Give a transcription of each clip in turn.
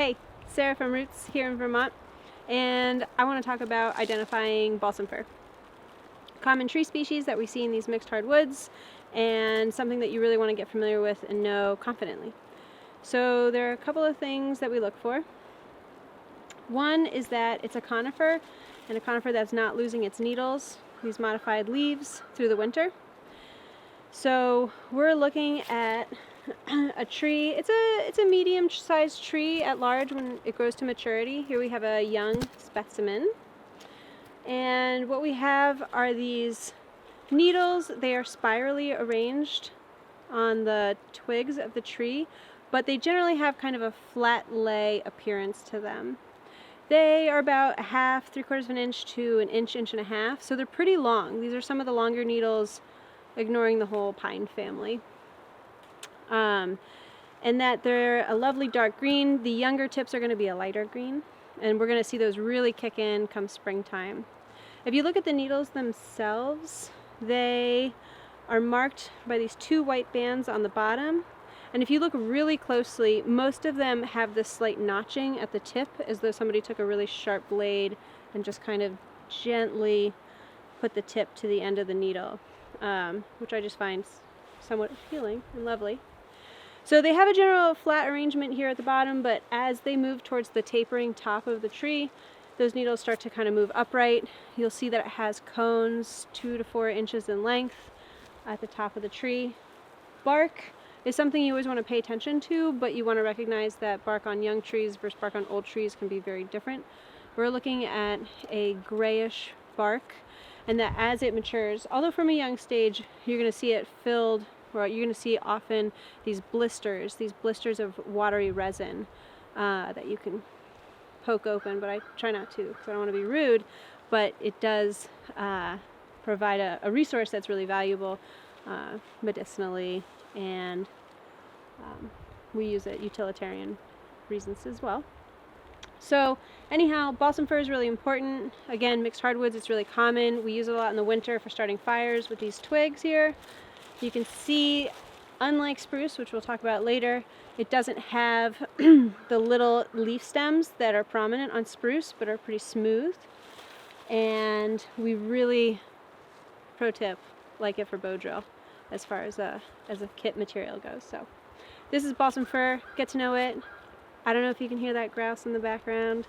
Hey, Sarah from Roots here in Vermont, and I want to talk about identifying balsam fir. Common tree species that we see in these mixed hardwoods, and something that you really want to get familiar with and know confidently. So there are a couple of things that we look for. One is that it's a conifer, and a conifer that's not losing its needles, these modified leaves, through the winter. So we're looking at a tree. It's a medium-sized tree at large when it grows to maturity. Here we have a young specimen, and what we have are these needles. They are spirally arranged on the twigs of the tree, but they generally have kind of a flat lay appearance to them. They are about a half, 3/4 of an inch to an inch, inch and a half, so they're pretty long. These are some of the longer needles, ignoring the whole pine family. And that they're a lovely dark green. The younger tips are going to be a lighter green, and we're going to see those really kick in come springtime. If you look at the needles themselves, they are marked by these two white bands on the bottom, and if you look really closely, most of them have this slight notching at the tip, as though somebody took a really sharp blade and just kind of gently put the tip to the end of the needle, which I just find somewhat appealing and lovely. So they have a general flat arrangement here at the bottom, but as they move towards the tapering top of the tree, those needles start to kind of move upright. You'll see that it has cones 2 to 4 inches in length at the top of the tree. Bark is something you always want to pay attention to, but you want to recognize that bark on young trees versus bark on old trees can be very different. We're looking at a grayish bark, and that as it matures, although from a young stage, you're going to see it filled, or you're going to see often these blisters of watery resin that you can poke open, but I try not to because I don't want to be rude, but it does provide a resource that's really valuable medicinally, and we use it utilitarian reasons as well. So anyhow, balsam fir is really important. Again, mixed hardwoods, it's really common. We use it a lot in the winter for starting fires with these twigs here. You can see, unlike spruce, which we'll talk about later, it doesn't have the little leaf stems that are prominent on spruce, but are pretty smooth. And we really, pro tip, like it for bow drill as far as a kit material goes. So this is balsam fir. Get to know it. I don't know if you can hear that grouse in the background.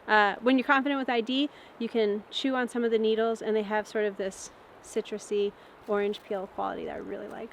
When you're confident with ID, you can chew on some of the needles, and they have sort of this citrusy orange peel quality that I really like.